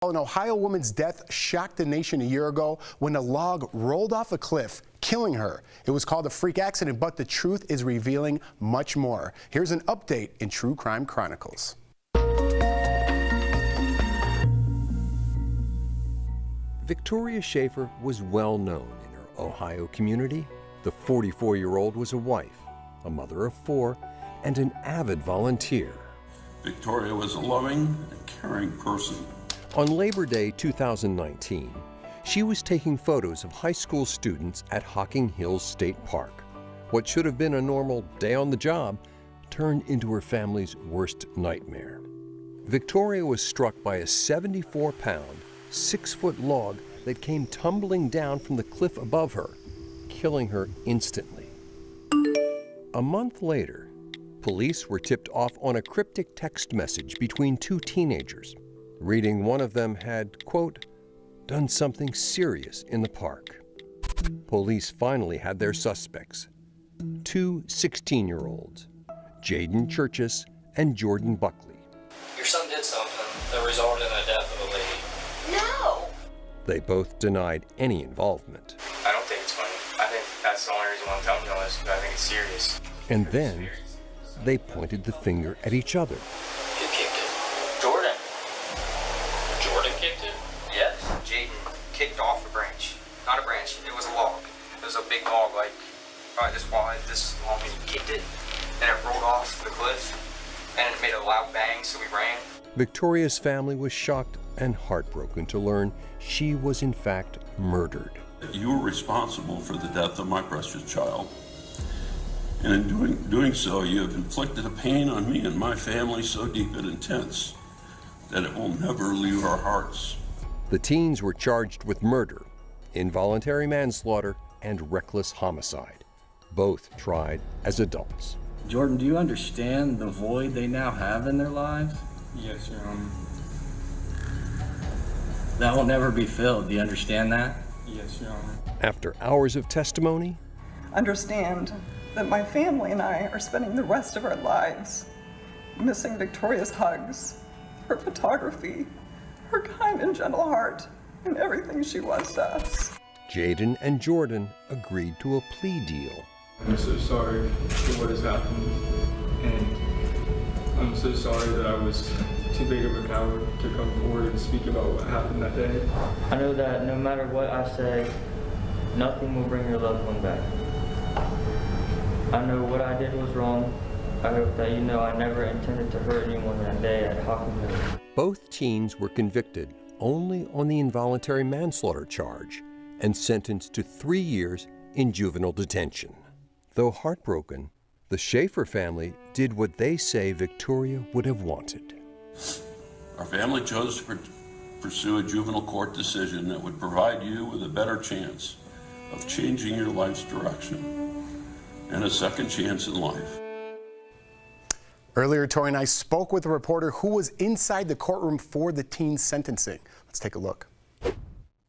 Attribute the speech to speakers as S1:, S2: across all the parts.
S1: An Ohio woman's death shocked the nation a year ago when a log rolled off a cliff, killing her. It was called a freak accident, but the truth is revealing much more. Here's an update in True Crime Chronicles.
S2: Victoria Schaffer was well known in her Ohio community. The 44-year-old was a wife, a mother of 4, and an avid volunteer.
S3: Victoria was a loving and caring person.
S2: On Labor Day 2019, she was taking photos of high school students at Hocking Hills State Park. What should have been a normal day on the job turned into her family's worst nightmare. Victoria was struck by a 74-pound, 6-foot log that came tumbling down from the cliff above her, killing her instantly. A month later, police were tipped off on a cryptic text message between 2 teenagers. Reading one of them had, quote, done something serious in the park. Police finally had their suspects, 2 16-year-olds, Jaden Churchis and Jordan Buckley.
S4: Your son did something that resulted in the death of a lady.
S5: No!
S2: They both denied any involvement.
S4: I don't think it's funny. I think that's the only reason why I'm telling you all this, because I think it's serious.
S2: And then they pointed the finger at each other.
S4: Who kicked it? Jordan. Jordan kicked it?
S6: Yes, Jaden kicked off a branch. Not a branch, it was a log. It was a big log, like probably this wide, this long. He kicked it, and it rolled off the cliff, and it made a loud bang, so we ran.
S2: Victoria's family was shocked and heartbroken to learn she was in fact murdered.
S3: You were responsible for the death of my precious child. And in doing so, you have inflicted a pain on me and my family so deep and intense that it will never leave our hearts.
S2: The teens were charged with murder, involuntary manslaughter, and reckless homicide, both tried as adults.
S7: Jordan, do you understand the void they now have in their lives?
S8: Yes, Your Honor.
S7: That will never be filled. Do you understand that?
S8: Yes, Your Honor.
S2: After hours of testimony,
S9: understand that my family and I are spending the rest of our lives missing Victoria's hugs, her photography, her kind and gentle heart, and everything she was to us.
S2: Jaden and Jordan agreed to a plea deal.
S8: I'm so sorry for what has happened, and I'm so sorry that I was too big of a coward to come forward and speak about what happened that day.
S10: I know that no matter what I say, nothing will bring your loved one back. I know what I did was wrong. I hope that you know I never intended to hurt anyone that day at Hocking Hills.
S2: Both teens were convicted only on the involuntary manslaughter charge and sentenced to 3 years in juvenile detention. Though heartbroken, the Schaffer family did what they say Victoria would have wanted.
S3: Our family chose to pursue a juvenile court decision that would provide you with a better chance of changing your life's direction and a second chance in life.
S1: Earlier, Tori and I spoke with a reporter who was inside the courtroom for the teen's sentencing. Let's take a look.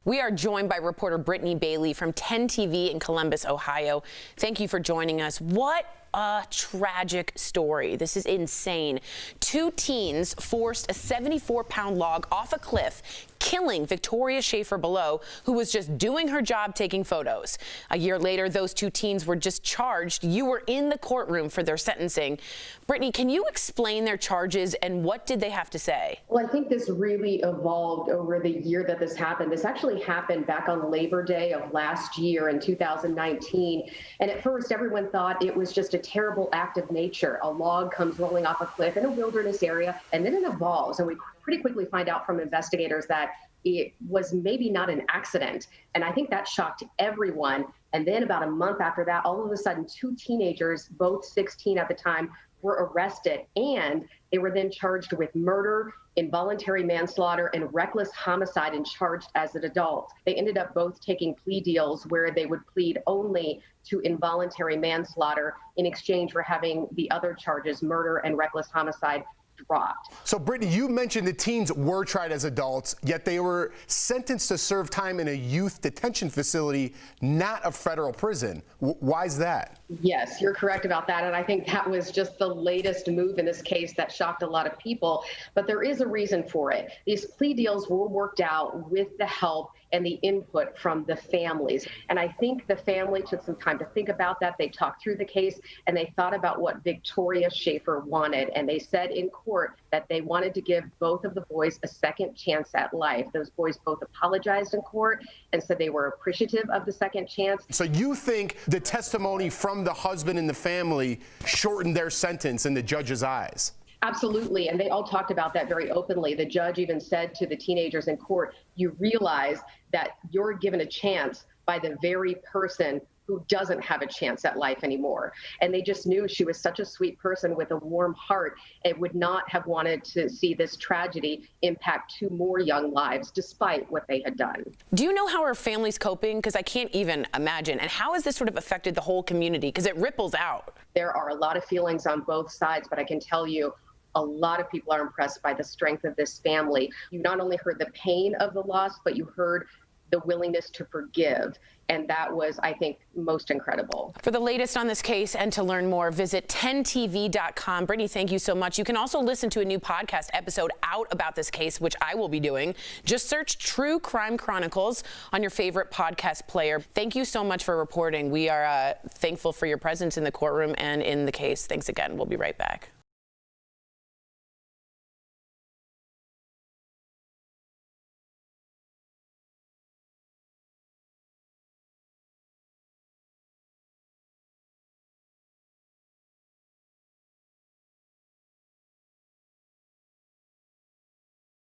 S5: We are joined by reporter Brittany Bailey from 10 TV in Columbus, Ohio. Thank you for joining us. What a tragic story. This is insane. 2 teens forced a 74-pound log off a cliff, killing Victoria Schaffer below, who was just doing her job taking photos. A year later, those 2 teens were just charged. You were in the courtroom for their sentencing. Brittany, can you explain their charges and what did they have to say?
S11: Well, I think this really evolved over the year that this happened. This actually happened back on Labor Day of last year in 2019. And at first, everyone thought it was just a terrible act of nature. A log comes rolling off a cliff in a wilderness area, and then it evolves. And we pretty quickly find out from investigators that it was maybe not an accident. And I think that shocked everyone. And then about a month after that, all of a sudden, 2 teenagers, both 16 at the time, were arrested, and they were then charged with murder, involuntary manslaughter, and reckless homicide and charged as an adult. They ended up both taking plea deals where they would plead only to involuntary manslaughter in exchange for having the other charges, murder and reckless homicide, dropped.
S1: So, Brittany, you mentioned the teens were tried as adults, yet they were sentenced to serve time in a youth detention facility, not a federal prison. Why is that?
S11: Yes, you're correct about that. And I think that was just the latest move in this case that shocked a lot of people. But there is a reason for it. These plea deals were worked out with the help and the input from the families. And I think the family took some time to think about that. They talked through the case and they thought about what Victoria Schaffer wanted. And they said in court that they wanted to give both of the boys a second chance at life. Those boys both apologized in court and said they were appreciative of the second chance.
S1: So you think the testimony from the husband and the family shortened their sentence in the judge's eyes?
S11: Absolutely, and they all talked about that very openly. The judge even said to the teenagers in court, you realize that you're given a chance by the very person who doesn't have a chance at life anymore. And they just knew she was such a sweet person with a warm heart and would not have wanted to see this tragedy impact 2 more young lives despite what they had done.
S5: Do you know how her family's coping? Because I can't even imagine. And how has this sort of affected the whole community? Because it ripples out.
S11: There are a lot of feelings on both sides, but I can tell you, a lot of people are impressed by the strength of this family. You not only heard the pain of the loss, but you heard the willingness to forgive. And that was, I think, most incredible.
S5: For the latest on this case and to learn more, visit 10tv.com. Brittany, thank you so much. You can also listen to a new podcast episode out about this case, which I will be doing. Just search True Crime Chronicles on your favorite podcast player. Thank you so much for reporting. We are thankful for your presence in the courtroom and in the case. Thanks again. We'll be right back.